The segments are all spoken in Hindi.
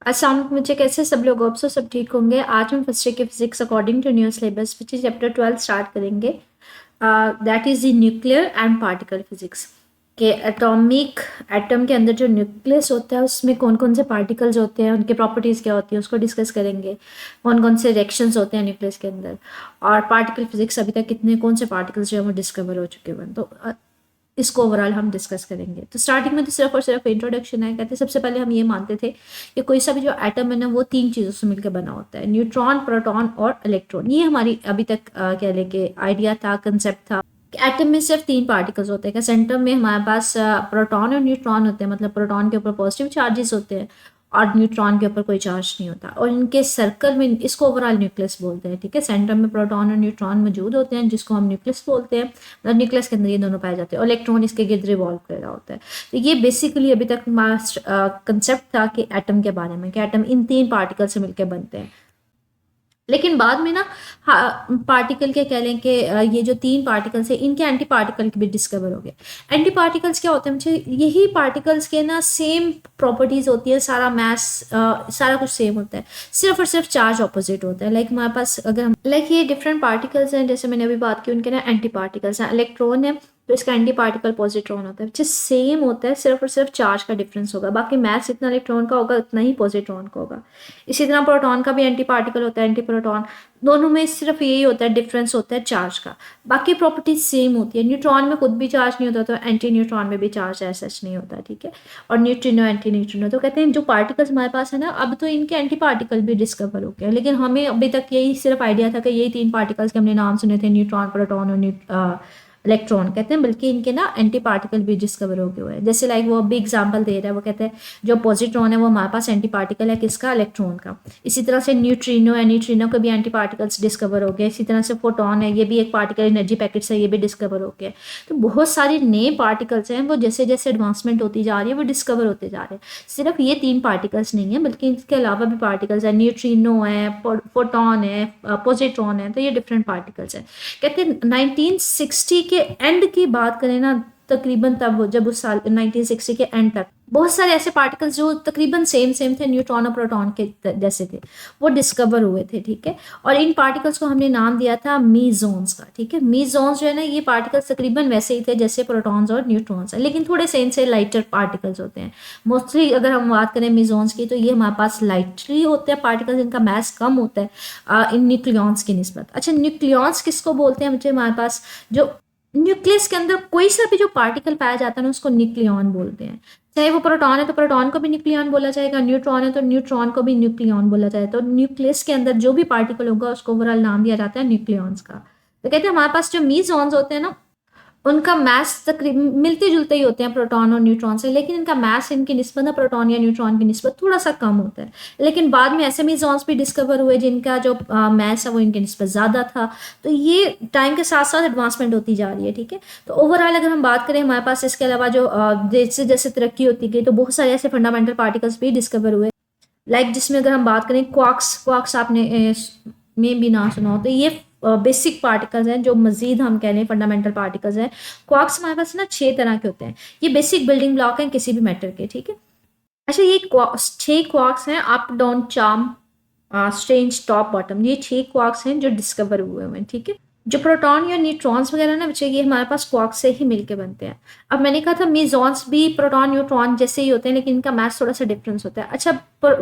अस्सलाम वालेकुम बच्चे, कैसे सब लोग? होप सो सब ठीक होंगे। आज हम फर्स्ट ईयर के physics according to new syllabus which is chapter 12 start करेंगे। That is the nuclear and particle physics के एटॉमिक एटम के अंदर जो न्यूक्लियस होता है उसमें कौन कौन से पार्टिकल्स होते हैं, उनके प्रॉपर्टीज़ क्या होती है उसको डिस्कस करेंगे। कौन कौन से रिएक्शंस होते हैं न्यूक्लियस के अंदर, और पार्टिकल फिजिक्स अभी तक कितने कौन से पार्टिकल्स जो है वो डिस्कवर हो चुके हैं। तो इसको ओवरऑल हम डिस्कस करेंगे। तो स्टार्टिंग में तो सिर्फ और सिर्फ इंट्रोडक्शन है। कहते सबसे पहले हम ये मानते थे कि कोई सा भी जो एटम है ना वो तीन चीज़ों से मिलकर बना होता है, न्यूट्रॉन, प्रोटॉन और इलेक्ट्रॉन। ये हमारी अभी तक कह लेके आइडिया था, कंसेप्ट था। एटम में सिर्फ तीन पार्टिकल्स होते हैं। सेंटर में हमारे पास प्रोटॉन और न्यूट्रॉन होते हैं, मतलब प्रोटॉन के ऊपर पॉजिटिव चार्जेस होते हैं और न्यूट्रॉन के ऊपर कोई चार्ज नहीं होता, और इनके सर्कल में इसको ओवरऑल न्यूक्लियस बोलते हैं। ठीक है, सेंटर में प्रोटॉन और न्यूट्रॉन मौजूद होते हैं जिसको हम न्यूक्लियस बोलते हैं। मतलब न्यूक्लियस के अंदर ये दोनों पाए जाते हैं और इलेक्ट्रॉन इसके गिर्द रिवॉल्व कर रहा होता है। तो ये बेसिकली अभी तक हमारा कंसेप्ट था कि एटम के बारे में, कि एटम इन तीन पार्टिकल से मिलकर बनते हैं। लेकिन बाद में ना पार्टिकल के कह लें कि ये जो तीन पार्टिकल्स है इनके एंटी पार्टिकल भी डिस्कवर हो गए। एंटी पार्टिकल्स क्या होते हैं मुझे, यही पार्टिकल्स के ना सेम प्रॉपर्टीज होती है, सारा मैस सारा कुछ सेम होता है, सिर्फ और सिर्फ चार्ज ऑपोजिट होता है। लाइक हमारे पास अगर हम ये डिफरेंट पार्टिकल्स हैं, जैसे मैंने अभी बात की, उनके ना एंटी पार्टिकल्स हैं। इलेक्ट्रॉन है तो इसका एंटी पार्टिकल पॉजिट्रॉन होता है, जो सेम होता है, सिर्फ और सिर्फ चार्ज का डिफरेंस होगा। बाकी मैथ जितना इलेक्ट्रॉन का होगा उतना ही पॉजिट्रॉन का होगा। इसी तरह प्रोटॉन का भी एंटी पार्टिकल होता है, एंटी प्रोटॉन। दोनों में सिर्फ यही होता है, डिफरेंस होता है चार्ज का। बाकी प्रॉपर्टीज सेम होती है। न्यूट्रॉन में खुद भी चार्ज नहीं होता, तो एंटी न्यूट्रॉन में भी चार्ज ऐसा नहीं होता। ठीक है, और न्यूट्रिनो एंटी न्यूट्रिनो। तो कहते हैं जो पार्टिकल्स हमारे पास है ना, अब तो इनके एंटी पार्टिकल भी डिस्कवर हो गए, लेकिन हमें अभी तक यही सिर्फ आइडिया था कि यही तीन पार्टिकल्स के हमने नाम सुने थे, न्यूट्रॉन, प्रोटॉन और इलेक्ट्रॉन। कहते हैं बल्कि इनके ना एंटी पार्टिकल भी डिस्कवर हो गए हुए हैं। जैसे लाइक वो अभी एग्जांपल दे रहा है, वो कहते हैं जो पॉजिट्रॉन है वो हमारे पास एंटी पार्टिकल है किसका, इलेक्ट्रॉन का। इसी तरह से न्यूट्रिनो है, न्यूट्रिनो के भी एंटी पार्टिकल्स डिस्कवर हो गए। इसी तरह से फोटोन है, ये भी एक पार्टिकल एनर्जी पैकेट्स है, ये भी डिस्कवर हो गए। तो बहुत सारे नए पार्टिकल्स हैं, वो जैसे जैसे एडवांसमेंट होती जा रही है वो डिस्कवर होते जा रहे हैं। सिर्फ ये तीन पार्टिकल्स नहीं है, बल्कि इसके अलावा भी पार्टिकल्स है, न्यूट्रिनो है, फोटोन है, पॉजिट्रॉन है। तो ये डिफरेंट पार्टिकल्स हैं। कहते हैं 1960 के एंड की बात करें ना, तकरीबन तब जब उस साल 1960 के एंड तक बहुत सारे ऐसे पार्टिकल्स जो तकरीबन सेम सेम थे, न्यूट्रॉन और प्रोटॉन के जैसे थे, वो डिस्कवर हुए थे। ठीक है, और इन पार्टिकल्स को हमने नाम दिया था मीजोन्स का। ठीक है, मीजोन्स जो है ना, ये पार्टिकल्स तकरीबन वैसे ही थे जैसे प्रोटॉन्स और न्यूट्रॉन्स है, लेकिन थोड़े से इनसे लाइटर पार्टिकल्स होते हैं। मोस्टली अगर हम बात करें मीजोन्स की, तो ये हमारे पास लाइटली होते हैं पार्टिकल्स, इनका मैस कम होता है इन न्यूक्लियॉन्स की निस्बत। अच्छा, न्यूक्लियॉन्स किसको बोलते हैं मुझे? हमारे पास जो न्यूक्लियस के अंदर कोई सा भी जो पार्टिकल पाया जाता है ना, उसको न्यूक्लियॉन बोलते हैं। चाहे वो प्रोटॉन है तो प्रोटॉन को भी न्यूक्लियॉन बोला जाएगा, न्यूट्रॉन है तो न्यूट्रॉन को भी न्यूक्लियॉन बोला जाएगा। तो न्यूक्लियस के अंदर जो भी पार्टिकल होगा उसको ओवरऑल नाम दिया जाता है न्यूक्लियॉन्स का। तो कहते हैं हमारे पास जो मीजॉन्स होते हैं ना, उनका मैस तकरीबन मिलते जुलते ही होते हैं प्रोटॉन और न्यूट्रॉन से, लेकिन इनका मैस इनकी निस्बत ना प्रोटॉन या न्यूट्रॉन की निस्बत थोड़ा सा कम होता है। लेकिन बाद में ऐसे मीजॉन्स भी डिस्कवर हुए जिनका जो मैस है वो इनकी निस्बत ज़्यादा था। तो ये टाइम के साथ साथ एडवांसमेंट होती जा रही है। ठीक है, तो ओवरऑल अगर हम बात करें, हमारे पास इसके अलावा जो जैसे जैसे तरक्की होती गई तो बहुत सारे ऐसे फंडामेंटल पार्टिकल्स भी डिस्कवर हुए। लाइक जिसमें अगर हम बात करें क्वार्क्स आपने में भी ना सुना हो, तो ये बेसिक पार्टिकल्स हैं जो मजीद हम कह लें फंडामेंटल पार्टिकल्स हैं। क्वार्क्स हमारे पास ना 6 तरह के होते हैं। ये बेसिक बिल्डिंग ब्लॉक हैं किसी भी मैटर के। ठीक है, अच्छा, ये 6 क्वार्क्स हैं, up down charm strange top bottom. ये 6 क्वार्क्स हैं जो डिस्कवर हुए हुए हैं। ठीक है, जो प्रोटॉन या न्यूट्रॉन्स वगैरह ना बच्चे, ये हमारे पास क्वार्क से ही मिलके बनते हैं। अब मैंने कहा था मीजॉन्स भी प्रोटॉन न्यूट्रॉन जैसे ही होते हैं, लेकिन इनका मैथ थोड़ा सा डिफरेंस होता है। अच्छा,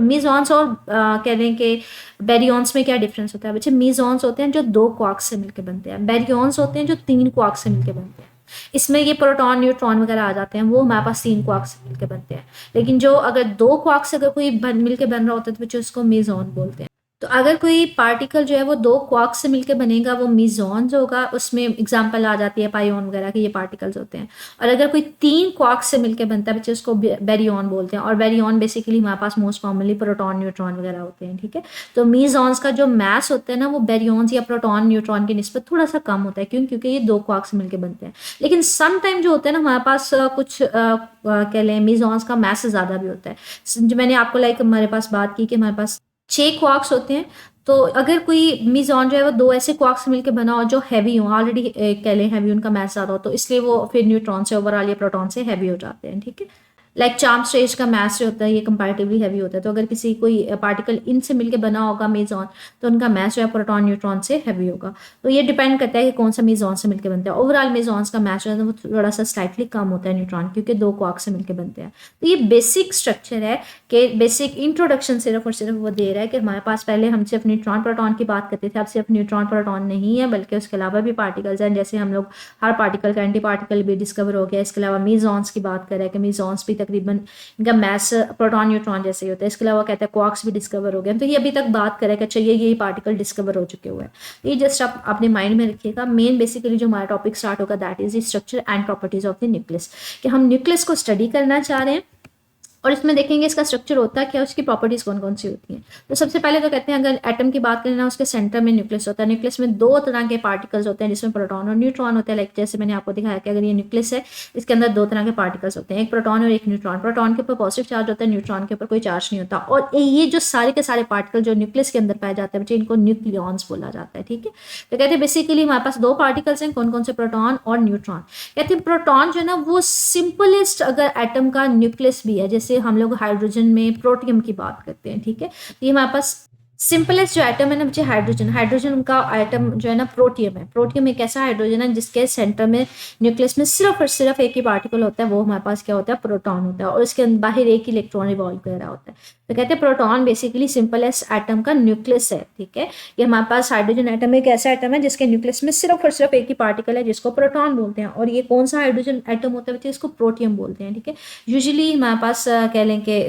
मीजॉन्स और कह रहे हैं कि बेरियॉन्स में क्या डिफरेंस होता है बच्चे? मीजॉन्स होते हैं जो 2 क्वार्क से मिलकर बनते हैं, बेरियॉन्स होते हैं जो 3 क्वार्क से मिलकर बनते हैं। इसमें ये प्रोटॉन न्यूट्रॉन वगैरह आ जाते हैं, वो हमारे पास 3 क्वार्क से मिलकर बनते हैं। लेकिन जो अगर 2 क्वार्क से अगर कोई मिलकर बन रहा होता है तो बच्चे उसको मीजॉन बोलते हैं। तो अगर कोई पार्टिकल जो है वो 2 क्वार्क से मिलकर बनेगा, वो मीजॉन्स होगा। उसमें एग्जांपल आ जाती है पायोन वगैरह के, ये पार्टिकल्स होते हैं। और अगर कोई 3 क्वार्क से मिलकर बनता है बच्चे, उसको बेरियॉन बोलते हैं। और बेरियॉन बेसिकली हमारे पास मोस्ट कॉमनली प्रोटॉन न्यूट्रॉन वगैरह होते हैं। ठीक है, तो मीजॉन्स का जो मैस होता है ना, वो बेरियॉन्स या प्रोटॉन न्यूट्रॉन की निस्बत थोड़ा सा कम होता है। क्यों? क्योंकि ये 2 क्वार्क से मिलकर बनते हैं। लेकिन सम टाइम जो होता है ना, हमारे पास कुछ कह लें मीजॉन्स का मैस ज़्यादा भी होता है। जो मैंने आपको लाइक हमारे पास बात की कि हमारे पास 6 क्वार्क्स होते हैं। तो अगर कोई मीजॉन जो है वो 2 ऐसे क्वार्क्स मिलकर बना हो जो हैवी हो, ऑलरेडी कह लें हैवी, उनका मैस ज़्यादा हो, तो इसलिए वो फिर न्यूट्रॉन से ओवरऑल या प्रोटॉन से हैवी हो जाते हैं। ठीक है, लाइक चार्म स्टेज का मास जो होता है ये कंपैरेटिवली हैवी होता है, तो अगर किसी कोई पार्टिकल इन से मिलकर बना होगा मेजॉन, तो उनका मास जो है प्रोटॉन न्यूट्रॉन से हैवी होगा। तो ये डिपेंड करता है कि कौन सा मेजॉन से मिलकर बनता है। ओवरऑल मेजॉन्स का मास जो है वो थोड़ा सा स्लाइटली कम होता है न्यूट्रॉन, क्योंकि दो क्वार्क से मिलकर बनते हैं। तो ये बेसिक स्ट्रक्चर है कि बेसिक इंट्रोडक्शन सिर्फ और सिर्फ वो दे रहा है कि हमारे पास पहले हम सिर्फ न्यूट्रॉन प्रोटॉन की बात करते थे, अब सिर्फ न्यूट्रॉन प्रोटॉन नहीं है बल्कि उसके अलावा भी पार्टिकल्स हैं। जैसे हम लोग हर पार्टिकल का एंटी पार्टिकल भी डिस्कवर हो गया। इसके अलावा मेजॉन्स की बात करें कि मेजॉन्स भी तकरीबन इनका मैस प्रोटॉन न्यूट्रॉन जैसे ही होता है। इसके अलावा कहते हैं क्वार्क्स भी डिस्कवर हो गए। तो ये अभी तक बात करें कि अच्छा ये पार्टिकल डिस्कवर हो चुके हुए हैं। ये जस्ट आप अपने माइंड में रखिएगा। मेन बेसिकली जो हमारा टॉपिक स्टार्ट होगा that is the structure and properties of the nucleus, कि हम न्यूक्लियस को स्टडी करना चाह रहे हैं और इसमें देखेंगे इसका स्ट्रक्चर होता है क्या, उसकी प्रॉपर्टीज कौन कौन सी होती हैं। तो सबसे पहले तो कहते हैं अगर एटम की बात करें ना, उसके सेंटर में न्यूक्लियस होता है। न्यूक्लियस में दो तरह के पार्टिकल्स होते हैं जिसमें प्रोटॉन और न्यूट्रॉन होते हैं। लाइक जैसे मैंने आपको दिखाया कि अगर ये न्यूक्लियस है, इसके अंदर दो तरह के पार्टिकल्स होते हैं, एक प्रोटॉन और एक न्यूट्रॉन। प्रोटॉन के ऊपर पॉजिटिव चार्ज होता है, न्यूट्रॉन के ऊपर कोई चार्ज नहीं होता। और ये जो सारे के सारे पार्टिकल जो न्यूक्लियस के अंदर पाए जाते हैं बच्चे, इनको न्यूक्लियॉन्स बोला जाता है। ठीक है, तो कहते हैं बेसिकली हमारे पास दो पार्टिकल्स हैं, कौन कौन से, प्रोटॉन और न्यूट्रॉन। कहते हैं प्रोटॉन जो है ना वो सिंपलेस्ट अगर एटम का न्यूक्लियस भी है, जैसे हम लोग हाइड्रोजन में प्रोटियम की बात करते हैं। ठीक है, तो ये हमारे पास सिंपलेस्ट जो एटम है ना बच्चे हाइड्रोजन। हाइड्रोजन का एटम जो है ना प्रोटियम है। प्रोटियम एक ऐसा हाइड्रोजन है जिसके सेंटर में न्यूक्लियस में सिर्फ और सिर्फ एक ही पार्टिकल होता है, वो हमारे पास क्या होता है, प्रोटॉन होता है। और उसके बाहर एक इलेक्ट्रॉन रिवॉल्व कर रहा होता है। तो कहते हैं प्रोटॉन बेसिकली सिंपलेस्ट एटम का न्यूक्लियस है। ठीक है, ये हमारे पास हाइड्रोजन एटम एक ऐसा एटम है जिसके न्यूक्लियस में सिर्फ और सिर्फ एक ही पार्टिकल है जिसको प्रोटॉन बोलते हैं। और ये कौन सा हाइड्रोजन एटम होता है बच्चे, इसको प्रोटियम बोलते हैं। ठीक है, यूजुअली हमारे पास कह लें कि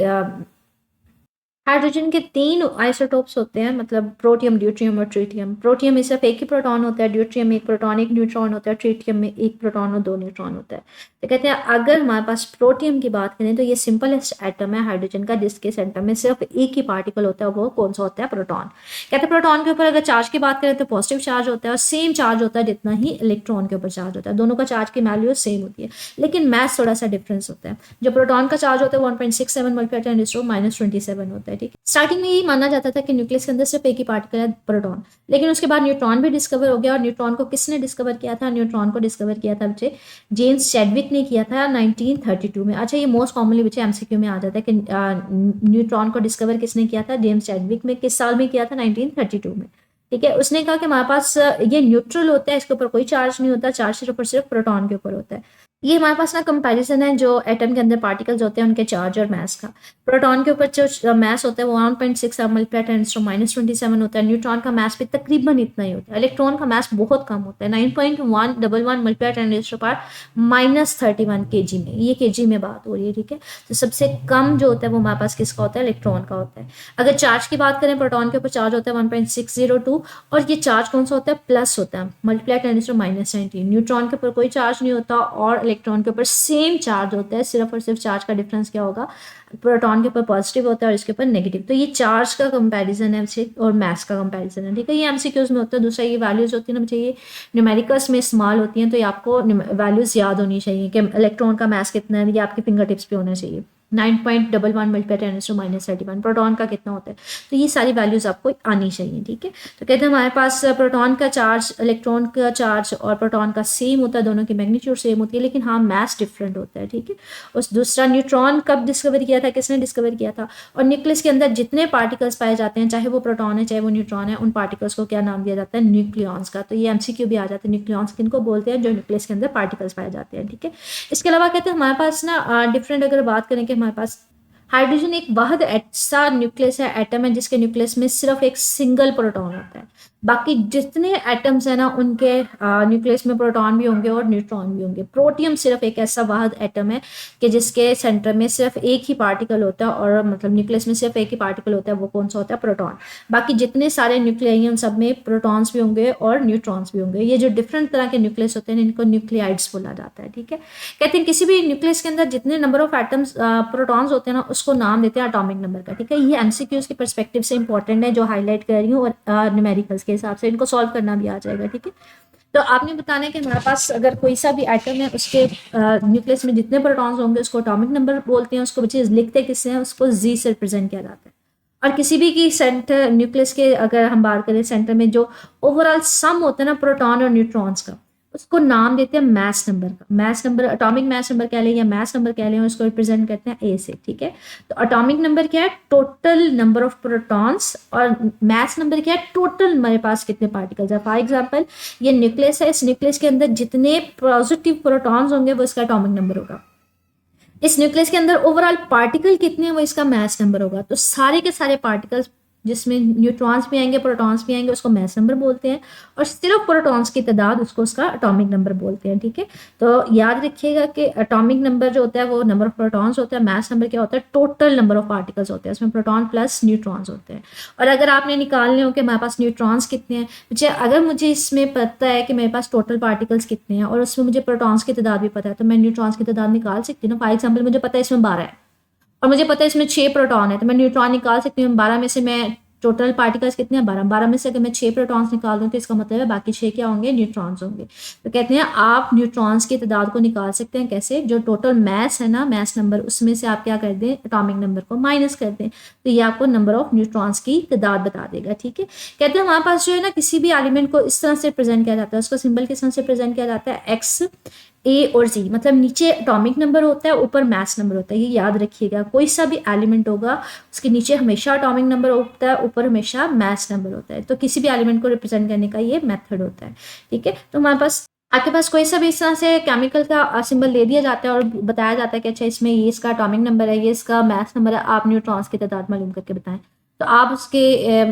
हाइड्रोजन के तीन आइसोटोप्स होते हैं, मतलब प्रोटियम, ड्यूट्रियम और ट्रिटियम। प्रोटियम में सिर्फ एक ही प्रोटॉन होता है, ड्यूट्रियम में एक प्रोटॉन एक न्यूट्रॉन होता है, ट्रिटियम में एक प्रोटॉन और दो न्यूट्रॉन होता है। तो कहते हैं अगर हमारे पास प्रोटियम की बात करें तो ये सिंपलेस्ट एटम है हाइड्रोजन का जिसके सेंटर में सिर्फ एक ही पार्टिकल होता है, वो कौन सा होता है, प्रोटॉन। कहते हैं प्रोटॉन के ऊपर अगर चार्ज की बात करें तो पॉजिटिव चार्ज होता है और सेम चार्ज होता है जितना ही इलेक्ट्रॉन के ऊपर चार्ज होता है। दोनों का चार्ज की वैल्यू सेम होती है, लेकिन मैथ थोड़ा सा डिफरेंस होता है। जो प्रोटॉन का चार्ज होता है 1.67 मल्टीप्लाई 10⁻⁻27 होता है। ठीक है, स्टार्टिंग में माना जाता था कि न्यूक्लियस के अंदर सिर्फ एक ही पार्टिकल है, प्रोटॉन। लेकिन उसके बाद न्यूट्रॉन भी डिस्कवर हो गया। और न्यूट्रॉन को किसने डिस्कवर किया था, न्यूट्रॉन को डिस्कवर किया था बच्चे जेम्स चैडविक ने किया था 1932 में। अच्छा, ये मोस्ट कॉमनली बच्चे एमसीक्यू में आ जाता है कि न्यूट्रॉन को डिस्कवर किसने किया था, जेम्स चैडविक में। किस साल में किया था, 1932 में। ठीक है, उसने कहा कि हमारे पास ये न्यूट्रल होता है, इसके ऊपर कोई चार्ज नहीं होता, चार्ज सिर्फ और सिर्फ प्रोटॉन के ऊपर होता है। ये हमारे पास ना कंपैरिजन है जो एटम के अंदर पार्टिकल्स होते हैं उनके चार्ज और मास का। प्रोटॉन के ऊपर जो मास होता है वो 1.6 मल्टीप्लाई 10⁻⁻27 होता है। न्यूट्रॉन का मास भी तकरीबन इतना ही होता है। इलेक्ट्रॉन का मास बहुत कम होता है, 9.111 मल्टीप्लाई 10⁻31 kg में। ये kg में बात हो रही है। ठीक है, तो सबसे कम जो होता है वो हमारे पास किसका होता है, इलेक्ट्रॉन का होता है। अगर चार्ज की बात करें, प्रोटॉन के ऊपर चार्ज होता है 1.602 और ये चार्ज कौन सा होता है, प्लस होता है, मल्टीप्लाई 10⁻⁻19। न्यूट्रॉन के ऊपर कोई चार्ज नहीं होता और इलेक्ट्रॉन के ऊपर सेम चार्ज होता है, सिर्फ और सिर्फ चार्ज का डिफरेंस क्या होगा, प्रोटॉन के ऊपर पॉजिटिव होता है और इसके ऊपर नेगेटिव। तो ये चार्ज का कंपैरिजन है और मास का कंपैरिजन है। ठीक है, ये एमसीक्यूज में होता है। दूसरा ये वैल्यूज होती है ना चाहिए न्यूमेरिकल्स में इस्तेमाल होती हैं, तो ये आपको वैल्यूज याद होनी चाहिए कि इलेक्ट्रॉन का मास कितना है, ये आपके फिंगर टिप्स पे होना चाहिए। 9.11 मल्टीप्लाई 10⁻31 प्रोटॉन का कितना होता है, तो ये सारी वैल्यूज आपको आनी चाहिए। ठीक है, तो कहते हैं हमारे पास प्रोटॉन का चार्ज, इलेक्ट्रॉन का चार्ज और प्रोटॉन का सेम होता है, दोनों की मैग्नीट्यूड सेम होती है, लेकिन हाँ मास डिफरेंट होता है। ठीक है, उस दूसरा न्यूट्रॉन कब डिस्कवर किया था, किसने डिस्कवर किया था। और न्यूक्लियस के अंदर जितने पार्टिकल्स पाए जाते हैं, चाहे वो प्रोटॉन है चाहे वो न्यूट्रॉन है, उन पार्टिकल्स को क्या नाम दिया जाता है, न्यूक्लियॉन्स का। तो ये एमसीक्यू भी आ जाता है, न्यूक्लियॉन्स किनको बोलते हैं, जो न्यूक्लियस के अंदर पार्टिकल्स पाए जाते हैं। ठीक है, इसके अलावा कहते हैं हमारे पास ना डिफरेंट अगर बात करें कि हमारे पास हाइड्रोजन एक वाहिद ऐसा न्यूक्लियस है, एटम है जिसके न्यूक्लियस में सिर्फ एक सिंगल प्रोटॉन होता है। बाकी जितने एटम्स हैं ना उनके न्यूक्लियस में प्रोटॉन भी होंगे और न्यूट्रॉन भी होंगे। प्रोटियम सिर्फ एक ऐसा वाहिद एटम है कि जिसके सेंटर में सिर्फ एक ही पार्टिकल होता है और मतलब न्यूक्लियस में सिर्फ एक ही पार्टिकल होता है, वो कौन सा होता है, प्रोटॉन। बाकी जितने सारे न्यूक्लियाई हैं उन सब में प्रोटॉन्स भी होंगे और न्यूट्रॉन्स भी होंगे। ये जो डिफरेंट तरह के न्यूक्लियस होते हैं इनको न्यूक्लियाइड्स बोला जाता है। ठीक है, कहते हैं किसी भी न्यूक्लियस के अंदर जितने नंबर ऑफ एटम्स प्रोटॉन्स होते हैं ना उसको नाम देते हैं एटॉमिक नंबर का। ठीक है, ये एमसीक्यूज के पर्सपेक्टिव से इंपॉर्टेंट है जो हाईलाइट कर रही हूँ, और न्यूमेरिकल्स के हिसाब से इनको सॉल्व करना भी आ जाएगा। ठीक है, तो आपने बताना है कि हमारे पास अगर कोई सा भी एटम है उसके न्यूक्लियस में जितने प्रोटॉन्स होंगे उसको एटॉमिक नंबर बोलते हैं। उसको बच्चे लिखते किससे हैं, उसको जी से रिप्रेजेंट किया जाता है। और किसी भी की सेंटर न्यूक्लियस के अगर हम बात करें सेंटर में जो ओवरऑल सम होता है ना प्रोटॉन और न्यूट्रॉन्स का, उसको नाम देते हैं मैस नंबर का। Mass number, atomic mass number कह लें या मैस नंबर कह लें, उसको रिप्रेजेंट करते हैं ए से, ठीक है। तो एटॉमिक नंबर क्या है, टोटल नंबर ऑफ प्रोटॉन्स, और मैस नंबर क्या है, टोटल हमारे पास कितने पार्टिकल्स है। फॉर एग्जाम्पल ये न्यूक्लियस है, इस न्यूक्लियस के अंदर जितने पॉजिटिव प्रोटॉन्स होंगे वो इसका एटॉमिक नंबर होगा। इस न्यूक्लियस के अंदर ओवरऑल पार्टिकल कितने हैं वो इसका मैस नंबर होगा। तो सारे के सारे पार्टिकल्स जिसमें न्यूट्रॉन्स भी आएंगे, प्रोटॉन्स भी आएंगे, उसको मैस नंबर बोलते हैं, और सिर्फ प्रोटॉन्स की तादाद उसको उसका एटॉमिक नंबर बोलते हैं, ठीक है। तो याद रखिएगा कि एटॉमिक नंबर जो होता है वो नंबर ऑफ प्रोटॉन्स होता है, मैस नंबर क्या होता है, टोटल नंबर ऑफ पार्टिकल्स होते हैं, इसमें प्रोटॉन प्लस न्यूट्रॉन्स होते हैं। और अगर आपने निकालने हो कि हमारे पास न्यूट्रॉन्स कितने हैं, मुझे अगर मुझे इसमें पता है कि मेरे पास टोटल पार्टिकल्स कितने हैं और उसमें मुझे प्रोटॉन्स की तादाद भी पता है, तो मैं न्यूट्रॉन्स की तादाद निकाल सकती हूँ ना। फॉर एग्जाम्पल मुझे पता है इसमें 12 है और मुझे पता है इसमें 6 प्रोटॉन है, तो मैं न्यूट्रॉन निकाल सकती हूँ। 12 में से मैं टोटल पार्टिकल्स कितने हैं, 12, 12 में से अगर मैं 6 प्रोटॉन्स निकाल दूँ तो इसका मतलब है बाकी 6 क्या होंगे, न्यूट्रॉन्स होंगे। तो कहते हैं आप न्यूट्रॉन्स की तादाद को निकाल सकते हैं कैसे, जो टोटल मैस है ना, मैस नंबर, उसमें से आप क्या कर दें, एटॉमिक नंबर को माइनस कर दें, तो ये आपको नंबर ऑफ न्यूट्रॉन्स की तादाद बता देगा, ठीक है। कहते हैं हमारे पास जो है ना, किसी भी एलिमेंट को इस तरह से प्रेजेंट किया जाता है, उसका सिंबल किस तरह से प्रेजेंट किया जाता है, एक्स, ए और जी, मतलब नीचे एटॉमिक नंबर होता है, ऊपर मैस नंबर होता है। ये याद रखिएगा, कोई सा भी एलिमेंट होगा उसके नीचे हमेशा एटॉमिक नंबर होता है, ऊपर हमेशा मैस नंबर होता है। तो किसी भी एलिमेंट को रिप्रेजेंट करने का ये मेथड होता है, ठीक है। तो हमारे पास आपके पास कोई सा भी इस तरह से केमिकल का सिंबल दे दिया जाता है और बताया जाता है कि अच्छा इसमें ये इसका एटॉमिक नंबर है, ये इसका मैस नंबर है, आप न्यूट्रॉन्स की तादाद मालूम करके बताएं। तो आप उसके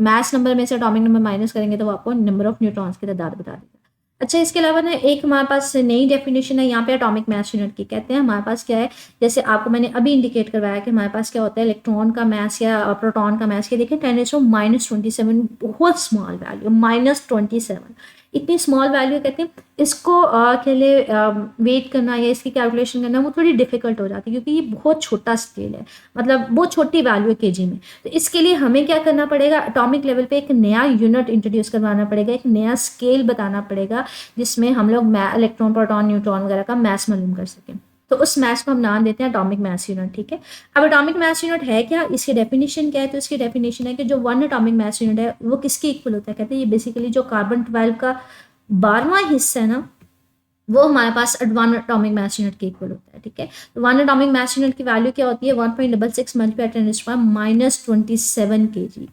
मैस नंबर में से एटॉमिक नंबर माइनस करेंगे तो वो आपको नंबर ऑफ न्यूट्रॉन्स की तादाद बता देगा। अच्छा, इसके अलावा ना एक हमारे पास नई डेफिनेशन है यहाँ पे एटॉमिक मास यूनिट की। कहते हैं हमारे पास क्या है, जैसे आपको मैंने अभी इंडिकेट करवाया कि हमारे पास क्या होता है, इलेक्ट्रॉन का मास या प्रोटॉन का मास, के देखें 10⁻⁻27, बहुत स्मॉल वैल्यू, -27, इतनी स्मॉल वैल्यू। कहते हैं इसको के लिए वेट करना या इसकी कैलकुलेशन करना वो थोड़ी डिफिकल्ट हो जाती है, क्योंकि ये बहुत छोटा स्केल है, मतलब बहुत छोटी वैल्यू है केजी में। तो इसके लिए हमें क्या करना पड़ेगा, एटॉमिक लेवल पे एक नया यूनिट इंट्रोड्यूस करवाना पड़ेगा, एक नया स्केल बताना पड़ेगा, जिसमें हम लोग इलेक्ट्रॉन, प्रोटॉन, न्यूट्रॉन वगैरह का मैस मालूम कर सकें। तो उस मैस को हम नाम देते हैं एटॉमिक मैस यूनिट, ठीक है। अब एटॉमिक मैस यूनिट है क्या, इसकी डेफिनेशन क्या है, तो इसकी डेफिनेशन है कि जो 1 एटॉमिक मैस यूनिट है वो किसके इक्वल होता है। कहते हैं ये बेसिकली जो कार्बन 12 का 12वां हिस्सा है ना, वो हमारे पास 1 एटॉमिक मैस यूनिट के इक्वल होता है, ठीक है। तो 1 एटॉमिक मैस यूनिट की वैल्यू क्या होती है, 1.66 × 10⁻⁻27 kg।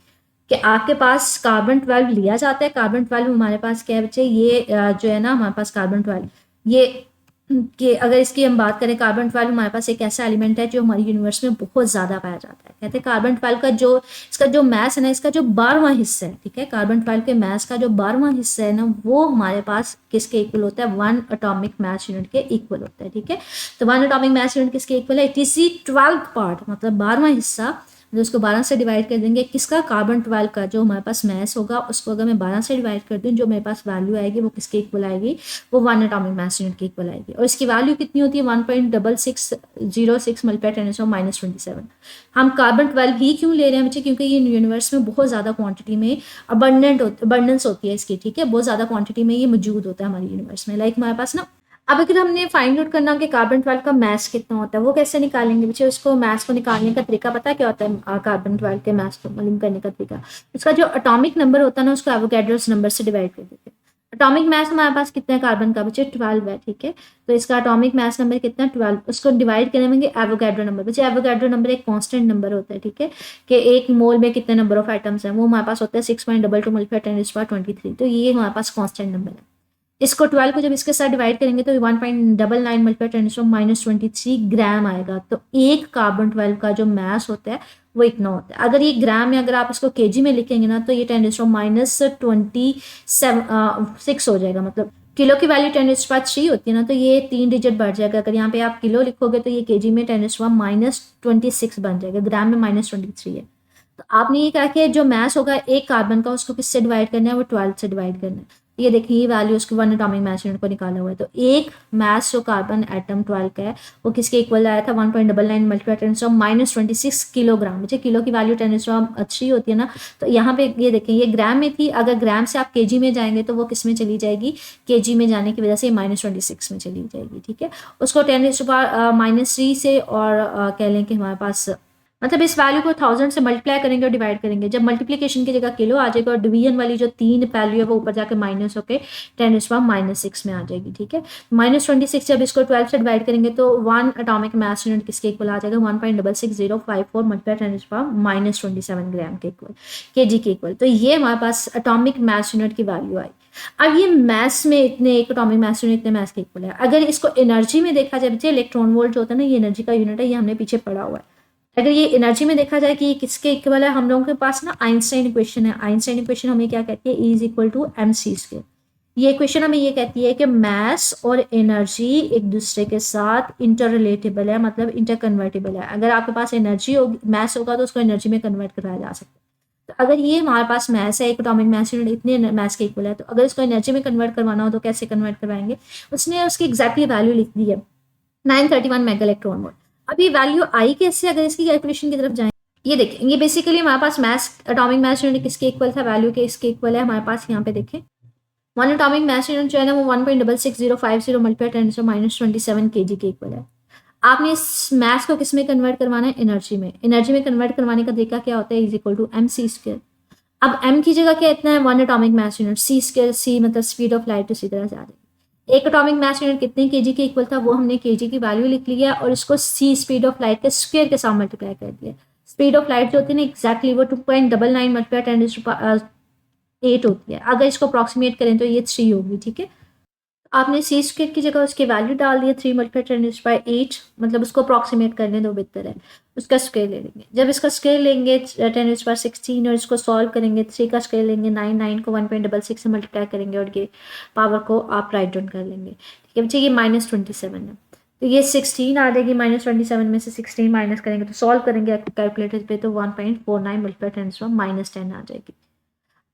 कि आपके पास कार्बन 12 लिया जाता है, कार्बन 12 हमारे पास क्या है बच्चे, ये जो है ना हमारे पास कार्बन 12, ये कि अगर इसकी हम बात करें, कार्बन 12 हमारे पास एक ऐसा एलिमेंट है जो हमारी यूनिवर्स में बहुत ज़्यादा पाया जाता है। कहते हैं कार्बन 12 का जो इसका जो मैस है ना, इसका जो 12वां हिस्सा है, ठीक है, कार्बन 12 के मैस का जो 12वां हिस्सा है ना, वो हमारे पास किसके इक्वल होता है, 1 एटॉमिक मैस यूनिट के इक्वल होता है, ठीक है। तो 1 एटॉमिक मैस यूनिट किसके इक्वल है, it is the 12th part, मतलब 12वां हिस्सा, जो उसको 12 से डिवाइड कर देंगे, किसका, कार्बन 12 का जो हमारे पास मैस होगा उसको अगर मैं 12 से डिवाइड कर दूँ, जो मेरे पास वैल्यू आएगी वो किसके इक्वल आएगी, वो 1 एटॉमिक मैस यूनिट के इक्वल आएगी। और इसकी वैल्यू कितनी होती है, 1.6606 × 10⁻⁻27। हम कार्बन 12 ही क्यों ले रहे हैं बच्चे, क्योंकि ये यूनिवर्स में बहुत ज़्यादा क्वांटिटी में अबंडेंस होती है इसकी, ठीक है, बहुत ज़्यादा क्वांटिटी में ये मौजूद होता है हमारी यूनिवर्स में। लाइक हमारे पास ना, अब अगर हमने फाइंड आउट करना कि कार्बन 12 का मैस कितना होता है, वो कैसे निकालेंगे बच्चे, उसको मैस को निकालने का तरीका पता है क्या होता है, कार्बन 12 के मैस को मालूम करने का तरीका, उसका जो एटॉमिक नंबर होता है ना, उसको एवोगैड्रोस नंबर से डिवाइड कर देते हैं। एटॉमिक मैस हमारे पास कितना है कार्बन का बच्चे, 12 है, ठीक है। तो इसका एटॉमिक मैस नंबर कितना है, 12, उसको डिवाइड करेंगे एवोगैड्रो नंबर। बच्चे एवोगैड्रो नंबर एक कांस्टेंट नंबर होता है, ठीक है, कि एक मोल में कितने नंबर ऑफ एटम्स हैं, वो हमारे पास होता है 6.22 × 10⁻23। तो ये हमारे पास कांस्टेंट नंबर है। इसको 12 को जब इसके साथ डिवाइड करेंगे तो 1.99 × 10⁻23 ग्राम आएगा। तो एक कार्बन 12 का जो मैस होता है वो इतना होता है। अगर ये ग्राम में, अगर आप इसको केजी में लिखेंगे ना, तो ये 10⁻⁻26 हो जाएगा। मतलब किलो की वैल्यू 10⁻³ होती है ना, तो ये 3 डिजिट बढ़ जाएगा। अगर यहाँ पे आप किलो लिखोगे तो ये केजी में 10⁻⁻26 बन जाएगा, ग्राम में -23 है। तो आपने ये कहा कि जो मैस होगा एक कार्बन का, उसको किससे डिवाइड करना है, वो 12 से डिवाइड करना है। ये देखिए, ये वैल्यू उसकी 1 एटॉमिक मैस यूनिट को निकाला हुआ है। तो एक मैस जो कार्बन एटम 12 का है वो किसके इक्वल आया था, 1.99 × 10⁻⁻26 किलोग्राम। मुझे किलो की वैल्यू 10⁻³ होती है ना, तो यहाँ पे ये देखें, ये ग्राम में थी, अगर ग्राम से आप केजी में जाएंगे तो वो किस में चली जाएगी, केजी में जाने की वजह से -26 में चली जाएगी, ठीक है। उसको 10⁻³ से और कह लें कि हमारे पास मतलब इस वैल्यू को 1000 से मल्टीप्लाई करेंगे और डिवाइड करेंगे, जब मल्टीप्लिकेशन की जगह किलो आ जाएगा और डिवीजन वाली जो 3 वैल्यू है वो ऊपर जाकर माइनस होकर 10⁻⁻6 में आ जाएगी, ठीक है। -26 जब इसको 12 से डिवाइड करेंगे तो 1 एटॉमिक मास यूनिट किसके इक्वल आ जाएगा, 1.66054 मल्टीप्लाई 10⁻27 ग्राम के इक्वल, केजी के इक्वल। तो ये हमारे पास एटॉमिक मास यूनिट की वैल्यू आई। अब ये मैथ्स में इतने एक एटॉमिक मास यूनिट इतने मास के इक्वल है। अगर इसको एनर्जी में देखा जाए, बच्चे इलेक्ट्रॉन वोल्ट जो होता है ना, ये एनर्जी का यूनिट है, ये हमने पीछे पढ़ा हुआ है। अगर ये एनर्जी में देखा जाए कि ये किसके इक्वल है, हम लोगों के पास ना आइंस्टाइन इक्वेशन है। आइंस्टाइन इक्वेशन हमें क्या कहती है, E is equal to mc²। ये इक्वेशन हमें ये कहती है कि मास और एनर्जी एक दूसरे के साथ इंटर रिलेटेबल है, मतलब इंटर कन्वर्टेबल है। अगर आपके पास एनर्जी होगी, मास होगा तो उसको एनर्जी में कन्वर्ट कराया जा सकता है। तो अगर ये हमारे पास मास है, एक एटॉमिक मास यूनिट इतने मास के इक्वल है, तो अगर इसको एनर्जी में कन्वर्ट करवाना हो तो कैसे कन्वर्ट करवाएंगे। उसने उसकी एग्जैक्टली वैल्यू लिख दी है 931 मेगा इलेक्ट्रॉन वोल्ट। अब ये वैल्यू आई कैसे, अगर इसकी कैलकुलेशन की तरफ जाए, ये देखें, ये बेसिकली हमारे पास मास एटॉमिक मास यूनिट किसके इक्वल था, वैल्यू के इसके इक्वल है हमारे पास। यहाँ पे देखें, वन एटॉमिक मास यूनिट जो है ना वो 1.66050 मल्टीप्लाई 10⁻27 केजी के इक्वल है। आपने इस मास को किस में कन्वर्ट करवाना है, एनर्जी में। एनर्जी में कन्वर्ट करवाने का तरीका क्या होता है, इज इक्वल टू mc²। अब m की जगह क्या इतना है, 1 atomic mass unit, c² c मतलब स्पीड ऑफ लाइट, उसी तरह से आ जाएगी। एक एटॉमिक मास यूनिट कितने केजी के इक्वल था, वो हमने केजी की वैल्यू लिख लिया और इसको c स्पीड ऑफ लाइट के स्क्वायर के साथ मल्टीप्लाई कर दिया। स्पीड ऑफ लाइट जो होती है ना एग्जैक्टली वो 2.99 मल्टीप्लाई 10⁸ होती है। अगर इसको अप्रॉक्सीमेट करें तो ये 3 होगी, ठीक है। आपने c² की जगह उसकी वैल्यू डाल दी है 3 मल्टीप्लाई 10⁸, मतलब उसको अप्रॉक्सीमेट करने दो बेहतर है। उसका स्क्वायर ले लेंगे, जब इसका स्क्वायर लेंगे 10⁻16 और इसको सॉल्व करेंगे, 3 का स्क्वायर लेंगे 9, 9 को 1.66 से मल्टीप्लाई करेंगे और ये पावर को आप राइट डाउन कर लेंगे, ठीक है बच्चे। ये -27 है, तो ये 16 आ जाएगी। -27 में से 16 माइनस करेंगे तो सॉल्व करेंगे कैलकुलेटर पे तो 1.49 मल्टीप्लाई 10⁻10 आ जाएगी।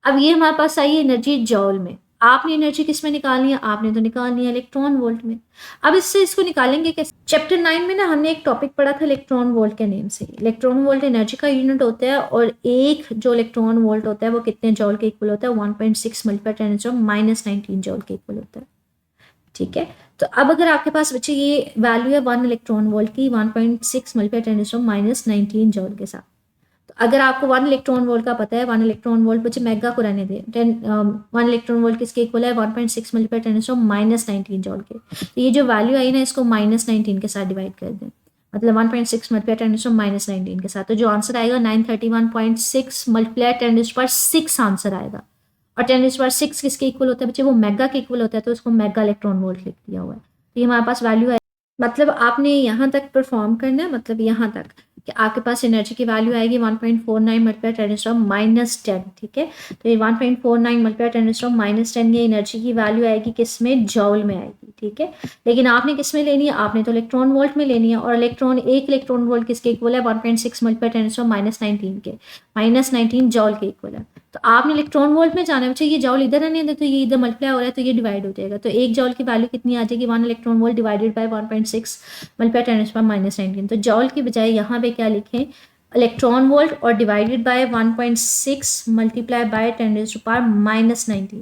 अब ये हमारे पास आई एनर्जी जॉल में। आपने एनर्जी किस में निकालनी है, आपने तो निकालनी है इलेक्ट्रॉन वोल्ट में। अब इससे इसको निकालेंगे कैसे, चैप्टर 9 में ना हमने एक टॉपिक पढ़ा था इलेक्ट्रॉन वोल्ट के नेम से। इलेक्ट्रॉन वोल्ट एनर्जी का यूनिट होता है और एक जो इलेक्ट्रॉन वोल्ट होता है वो कितने जॉल के इक्वल होता है, 1.6 मल्टीप्लाई 10⁻19 जॉल के इक्वल होता है, ठीक है। तो अब अगर आपके पास बच्चे ये वैल्यू है 1 इलेक्ट्रॉन वोल्ट की 1.6 मल्टीप्लाई 10⁻19 जॉल के साथ, अगर आपको 1 इलेक्ट्रॉन वोल्ट का पता है, 1 इलेक्ट्रॉन वोल्ट बच्चे मेगा को रहने दें, 1 इलेक्ट्रॉन वोल्ट किसके इक्वल है, 1.6 मल्टीप्लाई 10⁻19 जॉल के। तो ये जो वैल्यू आई ना इसको -19 के साथ डिवाइड कर दें, मतलब 1.6 मल्टीप्लाई 10⁻19 के साथ। तो जो आंसर आएगा 931.6 मल्टीप्लाई 10⁻6 आंसर आएगा। और 10⁻6 किसके इक्वल होता है बच्चे, वो मेगा के इक्वल होता है, तो उसको मेगा इलेक्ट्रॉन वोल्ट लिख दिया हुआ है। तो ये हमारे पास वैल्यू है, मतलब आपने यहाँ तक परफॉर्म करना है, मतलब यहाँ तक कि आपके पास एनर्जी की वैल्यू आएगी 1.49 मल्टीप्लाई 10⁻10, ठीक है। तो ये 1.49 मल्टीप्लाई 10⁻10 ये एनर्जी की वैल्यू आएगी किस में, जॉल में आएगी, ठीक है। लेकिन आपने किस में लेनी है, आपने तो इलेक्ट्रॉन वोल्ट में लेनी है। और एक इलेक्ट्रॉन वोल्ट किसके इक्वल है, 1.6 मल्टीप्लाई 10⁻19 के, -19 जॉल के इक्वल है। तो आपने इलेक्ट्रॉन वोल्ट में जाना है बच्चे, ये जॉल इधर आने दे तो ये इधर मल्टीप्लाई हो रहा है तो ये डिवाइड हो जाएगा। तो एक जॉल की वैल्यू कितनी आ जाएगी, 1 electron volt divided by 1.6 multiply 10⁻19। तो जॉल की बजाय यहाँ पे क्या लिखें, इलेक्ट्रॉन वोल्ट और डिवाइडेड बाय 1.6 मल्टीप्लाई बाय 10⁻19,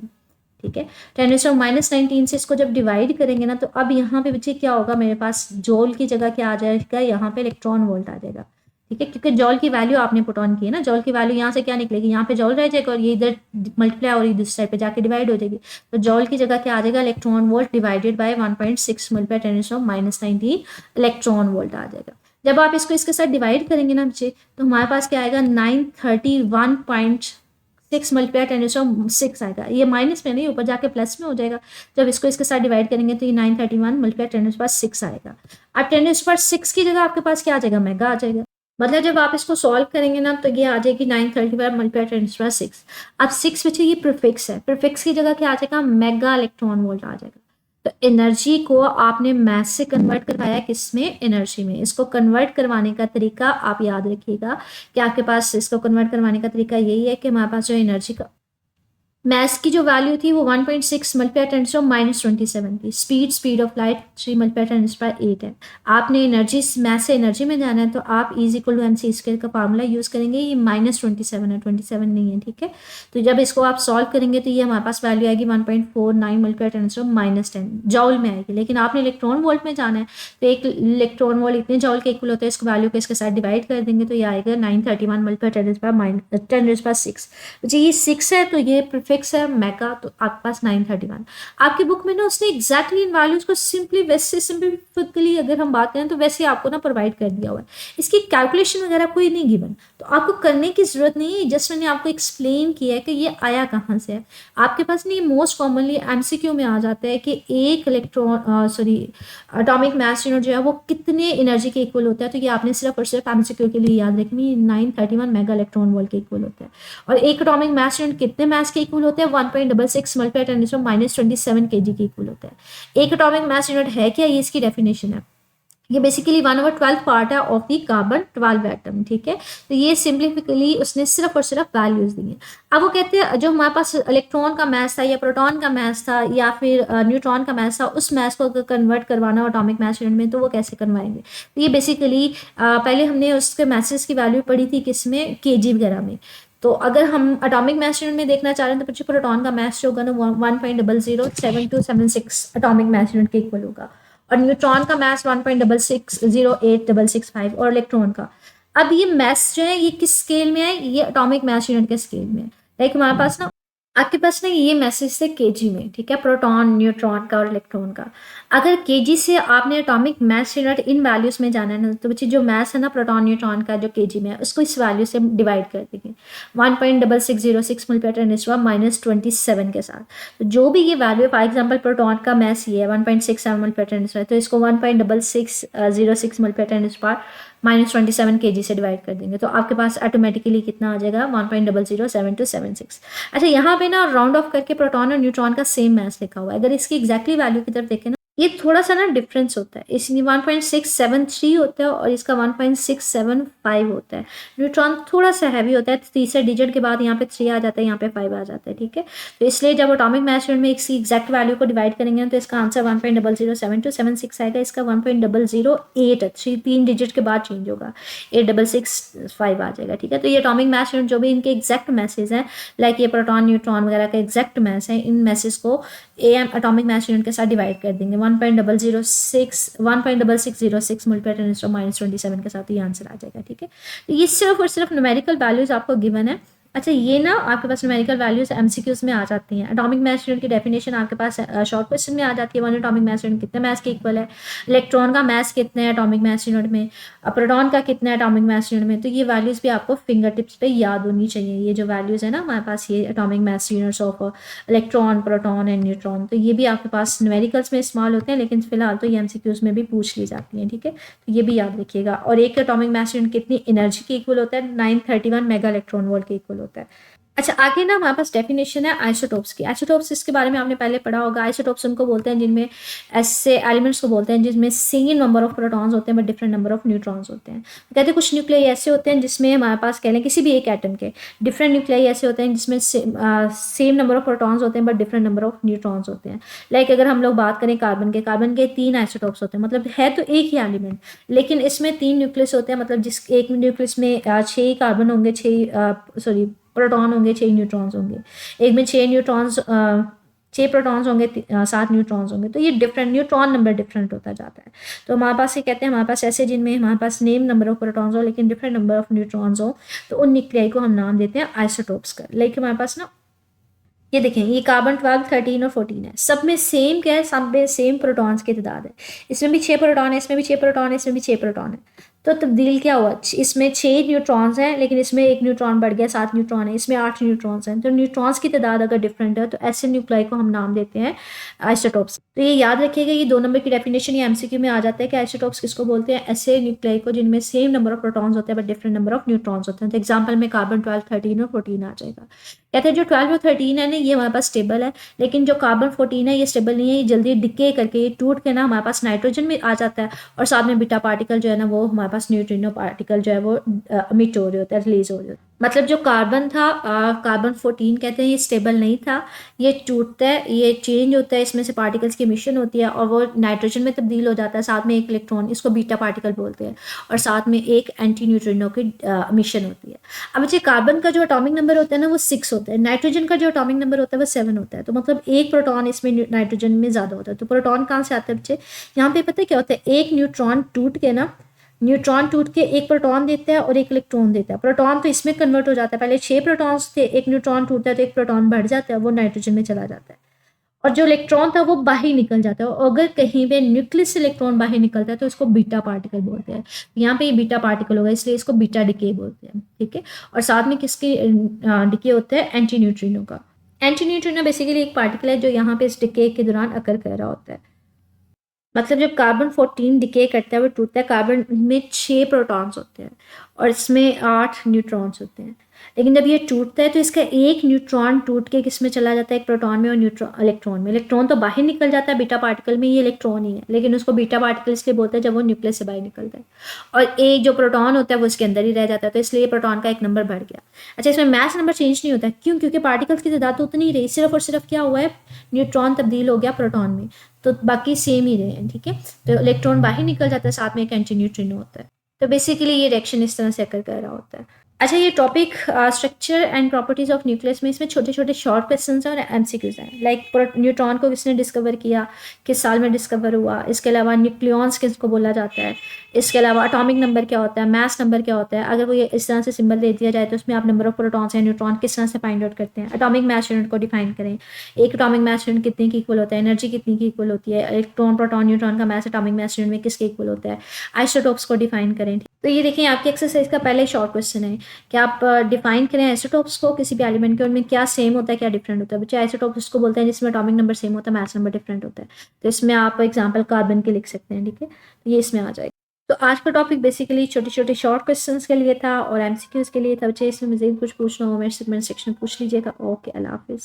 ठीक है। 10⁻19 से इसको जब डिवाइड करेंगे ना, तो अब यहाँ पे बच्चे क्या होगा, मेरे पास जॉल की जगह क्या आ जाएगा, यहाँ पे इलेक्ट्रॉन वोल्ट आ जाएगा, ठीक है। क्योंकि जॉल की वैल्यू आपने पुट ऑन की है ना, जॉल की वैल्यू यहाँ से क्या निकलेगी, यहाँ पे जॉल रह जाएगा और ये इधर मल्टीप्लाई और दूसरी साइड पे जाके डिवाइड हो जाएगी। तो जॉल की जगह क्या आ जाएगा, electron volt divided by 1.6 multiply 10⁻19 electron volt आ जाएगा। जब आप इसको इसके साथ डिवाइड करेंगे ना बच्चे, तो हमारे पास क्या आएगा, 931.6 मल्टीप्लाई 10⁻6 आएगा। ये माइनस में नहीं, ऊपर जाके प्लस में हो जाएगा। जब इसको इसके साथ डिवाइड करेंगे तो ये 931 मल्टीप्लाई 10⁻6 आएगा। अब 10⁻6 की जगह आपके पास क्या आ जाएगा, मेगा आ जाएगा। मतलब जब आप इसको सॉल्व करेंगे ना तो ये आ जाएगी 935 मल्टीप्लाई 10⁻6। अब 6 बच्चे ये प्रीफिक्स है, प्रीफिक्स की जगह क्या आ जाएगा, मेगा इलेक्ट्रॉन वोल्ट आ जाएगा। तो एनर्जी को आपने मैथ से कन्वर्ट करवाया किसमें, एनर्जी में। इसको कन्वर्ट करवाने का तरीका आप याद रखिएगा कि आपके पास इसको कन्वर्ट करवाने का तरीका यही है कि हमारे पास जो एनर्जी का मैथ्स की जो वैल्यू थी वो 1.6 मल्टीप्लाई 10⁻27 थी। स्पीड ऑफ लाइट 3 मल्टीप्लाई 10⁸ है। आपने एनर्जी मैथ्स से एनर्जी में जाना है तो आप इज इक्वल टू MC² का फार्मूला यूज़ करेंगे। ये -27 है, 27 नहीं है, ठीक है। तो जब इसको आप सॉल्व करेंगे तो ये हमारे पास वैल्यू आएगी 1.49 मल्टीप्लाई 10⁻10 जॉल में आएगी। लेकिन आपने इलेक्ट्रॉन वोल्ट में जाना है तो एक इलेक्ट्रॉन वोल्ट इतने जॉल के इक्वल होता है। इसको वैल्यू को इसके साथ डिवाइड कर देंगे तो ये आएगा 931 मल्टीप्लाई 10⁻6। जी ये 6 है तो ये प्रीफिक्स है मेगा, तो आपके पास 931। आपकी बुक में ना उसने एग्जैक्टली इन वैल्यूज को सिंपली वैसे सिंपलिफिकली अगर हम बात करें तो वैसे आपको ना प्रोवाइड कर दिया हुआ है। इसकी कैलकुलेशन वगैरह कोई नहीं गिवन, तो आपको करने की जरूरत नहीं है। जस्ट मैंने आपको एक्सप्लेन किया है कि ये आया कहाँ से है। आपके पास नहीं मोस्ट कॉमनली MCQ में आ जाता है कि एक एटॉमिक मास यूनिट जो है वो कितने एनर्जी के इक्वल होता है। तो ये आपने सिर्फ और सिर्फ MCQ के लिए याद रखनी, 931 मेगा इलेक्ट्रॉन वोल्ट के इक्वल होता है। और एक एटॉमिक मास यूनिट कितने मास के इक्वल होते हैं? 1.66 मल्टीप्लाई 10⁻27 kg के इक्वल होता है। एक एटॉमिक मास यूनिट है क्या? ये इसकी डेफिनेशन है। ये बेसिकली 1/12 पार्ट है ऑफ दी कार्बन 12 एटम, ठीक है। तो ये सिंप्लिफिकली उसने सिर्फ और सिर्फ वैल्यूज दी हैं। अब वो कहते हैं जो हमारे पास इलेक्ट्रॉन का मास था या प्रोटॉन का मास था या फिर न्यूट्रॉन का मास था, उस मास को अगर कन्वर्ट करवाना हो एटॉमिक मास यूनिट में तो वो कैसे करवाएंगे? तो ये बेसिकली पहले हमने उसके मासेस की वैल्यू पढ़ी थी किसमें, kg वगैरह में। तो अगर हम एटॉमिक मास यूनिट में देखना चाह रहे हैं तो बच्चे प्रोटॉन का मास जो होगा ना 1.007276 एटॉमिक मास यूनिट के इक्वल होगा, और न्यूट्रॉन का मास 1.60865 और इलेक्ट्रॉन का। अब ये मास जो है ये किस स्केल में है? ये एटॉमिक मास यूनिट के स्केल में। लाइक हमारे पास ना आपके पास ना ये मैसेज थे kg में, ठीक है, प्रोटॉन न्यूट्रॉन का और इलेक्ट्रॉन का। अगर kg से आपने atomic mass unit in values में जाना है ना तो बच्चे जो मास है ना प्रोटॉन न्यूट्रॉन का जो kg में है उसको इस वैल्यू से डिवाइड कर देंगे 1.6606 मल्टीप्लाई 10⁻27 के साथ। तो जो भी ये वैल्यू है, फॉर एग्जाम्पल प्रोटॉन का मास ये है 1.67 मल्टीप्लाई 10, तो इसको 1.6606 मल्टीप्लाई 10⁻27 kg से डिवाइड कर देंगे तो आपके पास ऑटोमेटिकली कितना आ जाएगा 1.007276। अच्छा यहाँ पे ना राउंड ऑफ करके प्रोटॉन और न्यूट्रॉन का सेम मास लिखा हुआ है। अगर इसकी एग्जैक्टली वैल्यू की तरफ देखें ना ये थोड़ा सा ना डिफरेंस होता है, इसलिए 1.673 होता है और इसका 1.675 होता है। न्यूट्रॉन थोड़ा सा हैवी होता है, तीसरे डिजिट के बाद यहाँ पे 3 आ जाता है, यहाँ पे 5 आ जाता है, ठीक है। तो इसलिए जब एटॉमिक मास यूनिट में इसकी एग्जैक्ट वैल्यू को डिवाइड करेंगे तो इसका आंसर 1.007276 आएगा। इसका 1.008 3 डिजिट के बाद चेंज होगा, 8665 आ जाएगा, ठीक है। तो ये एटॉमिक मास यूनिट जो भी इनके एग्जैक्ट मैसेज हैं, लाइक ये प्रोटॉन न्यूट्रॉन वगैरह का एग्जैक्ट मैस है, इन मैसेज को एटॉमिक मास यूनिट के साथ डिवाइड कर देंगे 1.6606 मल्टीप्लाई 10⁻27 के साथ, ये आंसर आ जाएगा, ठीक है। तो ये सिर्फ और सिर्फ न्यूमेरिकल वैल्यूज आपको गिवन है। अच्छा ये ना आपके पास न्यूमेरिकल वैल्यूज MCQs में आ जाती हैं। एटॉमिक मास यूनिट की डेफिनेशन आपके पास शॉर्ट क्वेश्चन में आ जाती है। वन एटॉमिक मास यूनिट कितने मास के इक्वल है, इलेक्ट्रॉन का मास कितने है एटॉमिक मास यूनिट में, प्रोटॉन का कितना है एटॉमिक मास यूनिट में। तो ये वैल्यूज भी आपको फिंगर टिप्स पे याद होनी चाहिए। ये जो वैल्यूज है ना हमारे पास, ये atomic mass units of electron proton and neutron, तो ये भी आपके पास न्यूमेरिकल्स में इस्तेमाल होते हैं, लेकिन फिलहाल तो ये MCQs में भी पूछ ली जाती हैं, ठीक है। तो ये भी याद रखिएगा। और एक एटॉमिक मास यूनिट कितनी एनर्जी के इक्वल होता है? 931 मेगा इलेक्ट्रॉन वोल्ट के इक्वल होता है। अच्छा आगे ना हमारे पास डेफिनेशन है आइसोटोप्स की। आइसोटोप्स इसके बारे में आपने पहले पढ़ा होगा। आइसोटोप्स उनको बोलते हैं जिनमें ऐसे एलिमेंट्स को बोलते हैं जिसमें सेम नंबर ऑफ प्रोटॉन्स होते हैं but different number of neutrons होते हैं। कहते हैं कुछ न्यूक्लियाई ऐसे होते हैं जिसमें हमारे पास कह लें किसी भी एक एटम के डिफरेंट न्यूक्लियाई ऐसे होते हैं जिसमें सेम नंबर ऑफ प्रोटॉन्स होते हैं but different number of neutrons होते हैं। लाइक अगर हम लोग बात करें कार्बन के 3 आइसोटोप्स होते हैं, मतलब है तो एक ही एलिमेंट लेकिन इसमें 3 न्यूक्लियस होते हैं, मतलब जिस एक न्यूक्लियस में 6 कार्बन होंगे, 6 प्रोटॉन होंगे, 6 न्यूट्रॉन्स होंगे। एक में 6 प्रोटॉन्स होंगे, 7 न्यूट्रॉन्स होंगे। तो ये डिफरेंट न्यूट्रॉन नंबर डिफरेंट होता जाता है। तो हमारे पास ये कहते हैं हमारे पास ऐसे जिनमें हमारे पास सेम नंबर ऑफ प्रोटॉन्स हो लेकिन डिफरेंट नंबर ऑफ न्यूट्रॉन्स हो, तो उन न्यूक्लियाई को हम नाम देते हैं आइसोटोप्स का। लाइक हमारे पास ना ये देखें, ये कार्बन 12, 13 और 14 है। सब में सेम क्या है? सब में सेम प्रोटॉन्स की तादाद है। इसमें भी 6 प्रोटॉन है, इसमें भी 6 प्रोटॉन है, इसमें भी 6 प्रोटॉन है। तो तब्दील क्या हुआ? इसमें 6 न्यूट्रॉन्स हैं लेकिन इसमें 1 न्यूट्रॉन बढ़ गया, 7 न्यूट्रॉन है। इसमें 8 न्यूट्रॉन्स हैं। तो न्यूट्रॉन्स की तादाद अगर डिफरेंट है तो ऐसे न्यूक्लियाई को हम नाम देते हैं आइसोटोप्स। तो ये याद रखिएगा, ये 2 नंबर की डेफिनेशन ये MCQ में आ जाता है कि आइसोटोप्स किसको बोलते हैं? ऐसे न्यूक्लियाई को जिनमें सेम नंबर ऑफ प्रोटॉन्स होते हैं but different number of neutrons होते हैं। तो एग्जाम्पल में कार्बन 12, 13 और 14 आ जाएगा। कहते हैं जो 12 और 13 है ना ये हमारे पास स्टेबल है, लेकिन जो कार्बन 14 है ये स्टेबल नहीं है। ये जल्दी डिके करके ये टूट के ना हमारे पास नाइट्रोजन में आ जाता है और साथ में बीटा पार्टिकल जो है ना वो हमारे पास न्यूट्रिनो पार्टिकल जो है वो अमिट हो रहे होता है, रिलीज हो रहे होते हैं। मतलब जो कार्बन था, कार्बन 14 कहते हैं, ये स्टेबल नहीं था, ये टूटता है, ये चेंज होता है, इसमें से पार्टिकल्स की एमिशन होती है और वो नाइट्रोजन में तब्दील हो जाता है, साथ में एक इलेक्ट्रॉन, इसको बीटा पार्टिकल बोलते हैं, और साथ में एक एंटी न्यूट्रिनो की एमिशन होती है। अब बच्चे कार्बन का जो अटोमिक नंबर होता है ना वो 6 होता है, नाइट्रोजन का जो अटोमिक नंबर होता है वो 7 होता है, तो मतलब एक प्रोटॉन इसमें नाइट्रोजन में ज़्यादा होता है। तो प्रोटॉन कहाँ से आता है बच्चे, यहाँ पे पता है क्या होता है, एक न्यूट्रॉन टूट के ना, न्यूट्रॉन टूट के एक प्रोटॉन देता है और एक इलेक्ट्रॉन देता है। प्रोटॉन तो इसमें कन्वर्ट हो जाता है, पहले 6 प्रोटॉन्स थे, एक न्यूट्रॉन टूटता है तो एक प्रोटॉन बढ़ जाता है, वो नाइट्रोजन में चला जाता है, और जो इलेक्ट्रॉन था वो बाहर निकल जाता है। और अगर कहीं पे न्यूक्लियस से इलेक्ट्रॉन बाहर निकलता है तो इसको बीटा पार्टिकल बोलते हैं। यहाँ पे ये बीटा पार्टिकल होगा, इसलिए इसको बीटा डिके बोलते हैं, ठीक है। और साथ में किसकी डिके होता है, एंटी न्यूट्रिनो का। एंटी न्यूट्रिनो बेसिकली एक पार्टिकल है जो यहाँ पे इस डिके के दौरान अकर कर रहा होता है। मतलब जब कार्बन 14 डिके करता है, वो टूटता है, कार्बन में 6 प्रोटॉन्स होते हैं और इसमें 8 न्यूट्रॉन्स होते हैं। लेकिन जब ये टूटता है तो इसका एक न्यूट्रॉन टूट के किस में चला जाता है, एक प्रोटॉन में और इलेक्ट्रॉन में। इलेक्ट्रॉन तो बाहर निकल जाता है, बीटा पार्टिकल में ये इलेक्ट्रॉन ही है, लेकिन उसको बीटा पार्टिकल इसलिए बोलते हैं जब वो न्यूक्लियस से बाहर निकलता है, और एक जो प्रोटॉन होता है वो इसके अंदर ही रह जाता है, तो इसलिए प्रोटॉन का एक नंबर बढ़ गया। अच्छा, इसमें मैस नंबर चेंज नहीं होता, क्यों? क्योंकि पार्टिकल्स की तादाद तो उतनी ही रही, सिर्फ और सिर्फ क्या हुआ है, न्यूट्रॉन तब्दील हो गया प्रोटॉन में, तो बाकी सेम ही रहे हैं, ठीक है। तो इलेक्ट्रॉन बाहर निकल जाता है, साथ में एक एंटी न्यूट्रिनो होता है। तो बेसिकली ये रिएक्शन इस तरह से अकर कर रहा होता है। अच्छा, ये topic structure and properties of nucleus में, इसमें छोटे छोटे शॉर्ट क्वेश्चन और एमसीक्यूज हैं। लाइक न्यूट्रॉन को किसने डिस्कवर किया, किस साल में डिस्कवर हुआ, इसके अलावा न्यूक्लियॉन्स किसको बोला जाता है, इसके अलावा अटोमिक नंबर क्या होता है, मास नंबर क्या होता है, अगर वो ये इस तरह से सिंबल दे दिया जाए तो उसमें आप नंबर ऑफ प्रोटॉन्स या न्यूट्रॉन किस तरह से फाइंड आउट करते हैं, अटोमिक मास यूनिट को डिफाइन करें, एक अटोमिक मास यूनिट कितने की इक्वल होता है, एनर्जी कितनी की इक्वल होती है, इलेक्ट्रॉन प्रोटॉन न्यूट्रॉन का मास अटोमिक मास यूनिट में किसके इक्वल होता है, आइसोटोप्स को डिफाइन करें। तो ये देखिए आपकी एक्सरसाइज का पहले शॉर्ट क्वेश्चन है कि आप डिफाइन करें आइसोटोप्स को किसी भी एलिमेंट के, उनमें क्या सेम होता है क्या डिफरेंट होता है। बच्चे आइसोटोप्स इसको बोलते हैं जिसमें अटोमिक नंबर सेम होता है, मास नंबर डिफरेंट होता है। तो इसमें आप एग्जांपल कार्बन के लिख सकते हैं, ठीक है, तो ये इसमें आ जाएगा। तो आज का टॉपिक बेसिकली छोटे छोटे शॉर्ट क्वेश्चंस के लिए था और एमसीक्यूज के लिए था। बच्चे इसमें मजीद कुछ पूछना हो मेरे सेक्शन पूछ लीजिएगा। ओके, अल्लाह हाफिज़।